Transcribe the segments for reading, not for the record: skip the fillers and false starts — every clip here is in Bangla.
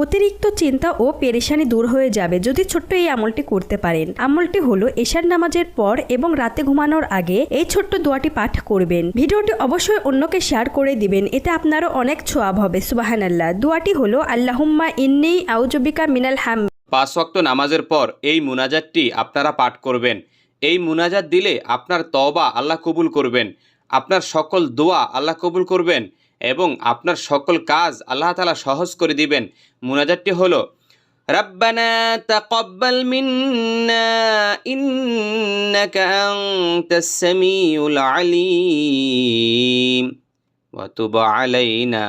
অতিরিক্ত চিন্তা ও পেরেশানি দূর হয়ে যাবে যদি ছোট্ট এই আমলটি করতে পারেন। আমলটি হলো এশার নামাজের পর এবং রাতে ঘুমানোর আগে এই ছোট্ট দোয়াটি পাঠ করবেন। ভিডিওটি অবশ্যই অন্যকে শেয়ার করে দিবেন, এতে আপনারও অনেক ছোয়াব হবে। সুবহানাল্লাহ। দোয়াটি হলো আল্লাহুম্মা ইন্নী আউযুবিকা মিনাল হাম। 5 ওয়াক্ত নামাজের পর এই মুনাজাতটি আপনারা পাঠ করবেন। এই মুনাজাত দিলে আপনার তওবা আল্লাহ কবুল করবেন, আপনার সকল দোয়া আল্লাহ কবুল করবেন এবং আপনার সকল কাজ আল্লাহ তাআলা সহজ করে দিবেন। মুনাজাতটি হলো রব্বানা তাকাব্বাল মিন্না ইন্নাকা আনতাস সামিউল আলিম ওয়া তুব আলাইনা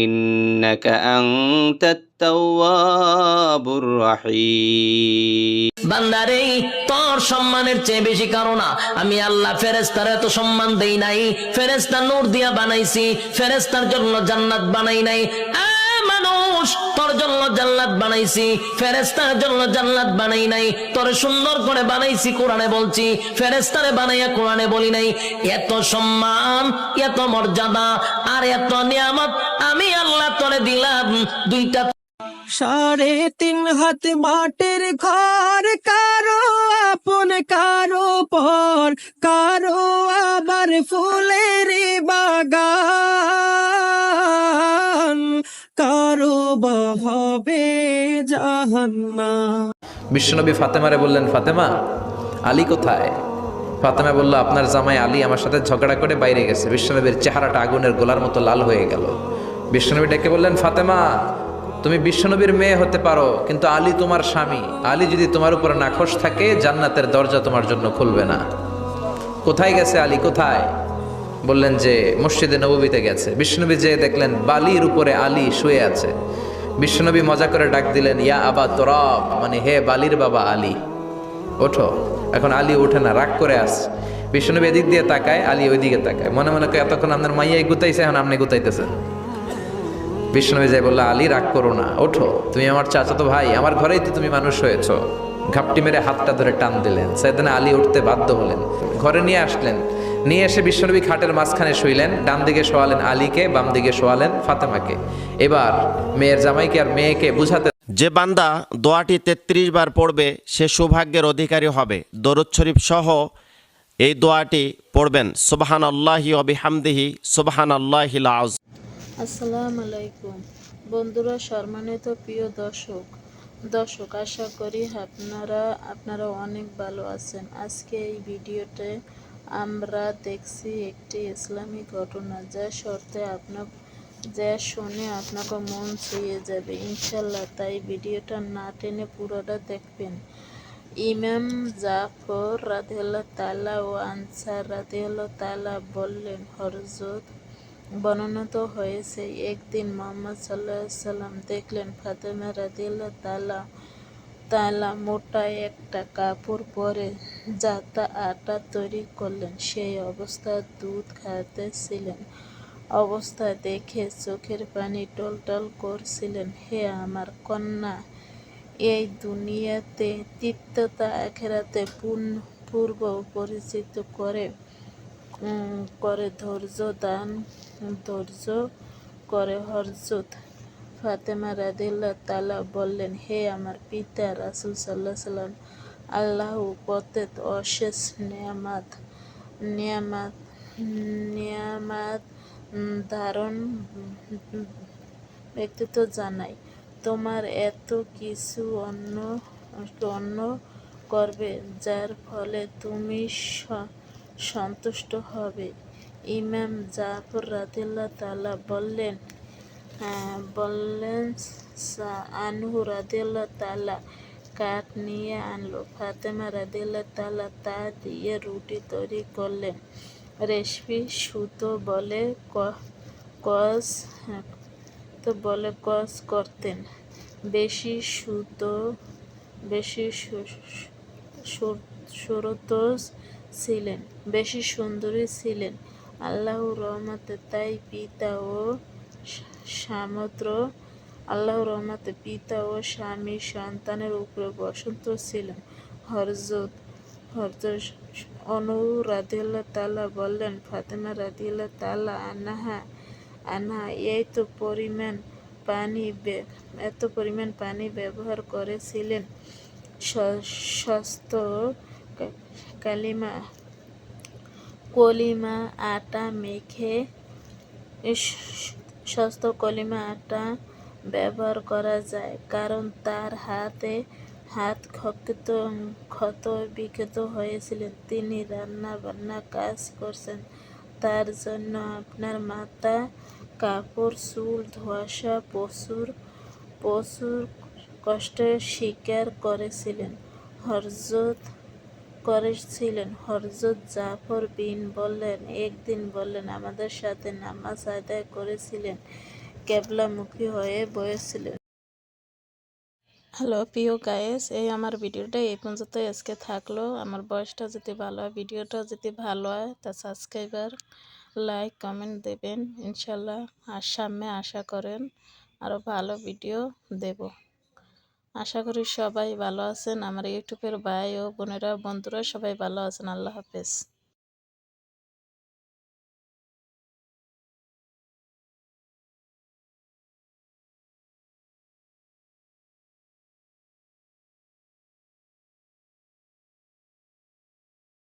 ইন্নাকা আনতাত তাওয়াবুর রহিম। বান্দারে, তোর সম্মানের চেয়ে বেশি কারো না। আমি আল্লাহ ফেরেশতার এত সম্মান দেই নাই। ফেরেশতা নূর দিয়া বানাইছি, ফেরেশতার জন্য জান্নাত বানাই নাই। মানুষ, তোর জন্য জান্নাত বানাইছি, ফেরেশতার জন্য জান্নাত বানাই নাই। তোরে সুন্দর করে বানাইছি, কোরআনে বলছি, ফেরেশতারে বানাইয়া কোরআনে বলি নাই। এত সম্মান, এত মর্যাদা আর এত নিয়ামত আমি আল্লাহ তোরে দিলাম। 2টা 3.5 হাত মাটির ঘর, কারো আপন কারো পর, কারো আবার ফুলের বাগান, কারো বা হবে জাহান্নাম। বিশ্বনবী ফাতেমারে বললেন, ফাতেমা, আলী কোথায়? ফাতেমা বলল, আপনার জামাই আলী আমার সাথে ঝগড়া করে বাইরে গেছে। বিশ্বনবীর চেহারাটা আগুনের গোলার মতো লাল হয়ে গেল। বিশ্বনবী ডেকে বললেন, ফাতেমা, তুমি বিশ্বনবীর মেয়ে হতে পারো, কিন্তু আলী তোমার স্বামী। আলী যদি তোমার উপর নাখোশ থাকে, জান্নাতের দরজা তোমার জন্য খুলবে না। কোথায় গেছে আলী, কোথায়? বললেন যে মসজিদে নববীতে গেছে। বিশ্বনবী যে দেখলেন বালির উপরে আলী শুয়ে আছে। বিশ্বনবী মজা করে ডাক দিলেন, ইয়া আবা তোরাব, মানে হে বালির বাবা আলী, ওঠো। এখন আলী ওঠে না, রাগ করে আস। বিশ্বনবী এদিক দিয়ে তাকায়, আলী ওইদিকে তাকায়, মনে মনে করে এতক্ষণ আপনার মাইয়াই গুতাইছে, এখন আপনি গুতাইতেছেন। বিশ্বনবী যাই বললো, আলী রাগ করো না, ওঠো, তুমি আমার চাচাতো ভাই, আমার ঘরেই তো তুমি মানুষ হয়েছ। ঘাপটি মেরে হাতটা ধরে টান দিলেন। সেদিন আলী উঠতে বাধ্য হলেন, ঘরে নিয়ে আসলেন। নিয়ে এসে বিশ্বনবী খাটের মাঝখানে শুইলেন, ডান দিকে শোয়ালেন আলীকে, বাম দিকে শোয়ালেন ফাতেমাকে। এবার মেয়ের জামাইকে আর মেয়েকে বুঝাতে, যে বান্দা দোয়াটি 33 বার পড়বে সে সৌভাগ্যের অধিকারী হবে। দরুদ শরীফ সহ এই দোয়াটি পড়বেন। সুবহানাল্লাহি ওয়া বিহামদিহি সুবহানাল্লাহিল আযীম। আসসালামু আলাইকুম বন্ধুরা, সম্মানিত প্রিয় দর্শক, আশা করি আপনারা অনেক ভালো আছেন। আজকে এই ভিডিওতে আমরা দেখছি একটি ইসলামিক ঘটনা, যা শুনে আপনাকে মন ছুঁয়ে যাবে ইনশাল্লাহ। তাই ভিডিওটা না টেনে পুরোটা দেখবেন। ইমাম জাফর রাদিয়াল্লাহু তাআলা ও আনসার রাদিয়াল্লাহু তাআলা বললেন, হযরত বর্ণিত হয়েছে, একদিন মুহাম্মদ সাল্লাল্লাহু আলাইহি সাল্লাম দেখলেন ফাতেমা রাদিয়াল্লাহু তাআলা মোটা একটা কাপড় পরে জাতা আটা তৈরি করলেন। সেই অবস্থায় দুধ খাইতেছিলেন। অবস্থা দেখে চোখের পানি টলটল করছিলেন। হে আমার কন্যা, এই দুনিয়াতে তিক্ততা আখিরাতে পূর্ব পরিচিত করে ধৈর্য করে। হযরত ফাতেমা রাদিয়াল্লাহু তাআলা বললেন, হে আমার পিতা রাসূল সাল্লাল্লাহু আলাইহি সাল্লাম, আল্লাহ পথে অশেষ নিয়ামত ধারণ ব্যক্তিত্ব জানাই। তোমার এত কিছু অন্য করবে যার ফলে তুমি সন্তুষ্ট হবে। ইমাম জাফর রাদিয়াল্লাহু তাআলা বললেন আনহু রাদিয়াল্লাহু তাআলা কাঠ নিয়ে আনলো। ফাতেমা রাদিয়াল্লাহু তাআলা তা দিয়ে রুটি তৈরি করলেন। রেশমি সুতো বলে কস করতেন। বেশি সুন্দরী ছিলেন আল্লাহর রহমতে। তাই পিতা ও স্বামী সন্তানের উপরে বসন্ত ছিলেন। হযরত অনু রাদিয়াল্লাহু তাআলা বললেন, ফাতেমা রাদিয়াল্লাহু তাআলা আনহা এই তো পানি ব্যবহার করেছিলেন। সস্ত কলিমা আটা মেখে কলিমা আটা ব্যবহার করা যায়, কারণ তার হাত ক্ষত বিক্ষত হয়েছিলেন। তিনি রান্না বান্না কাজ করছেন, তার জন্য আপনার মাথা কাপড় চুল ধোয়াশা প্রচুর কষ্টের স্বীকার করেছিলেন। হযরত জাফর একদিন বললেন, আমাদের সাথে নামাজ আদায় করেছিলেন, কেবলামুখী হয়ে বসেছিলেন। হ্যালো প্রিয় গায়েস, আমার ভিডিওটা এই পর্যন্ত আজকে থাকলো। আমার বয়সটা যদি ভালো হয়, ভিডিওটা যদি ভালো হয়, তা সাবস্ক্রাইবার লাইক কমেন্ট দেবেন ইনশাল্লাহ। আর সামনে আশা করেন আরও ভালো ভিডিও দেব। আশা করি সবাই ভালো আছেন, আমার ইউটিউবের ভাই ও বোনেরা বন্ধুরা সবাই ভালো আছেন। আল্লাহ হাফেজ।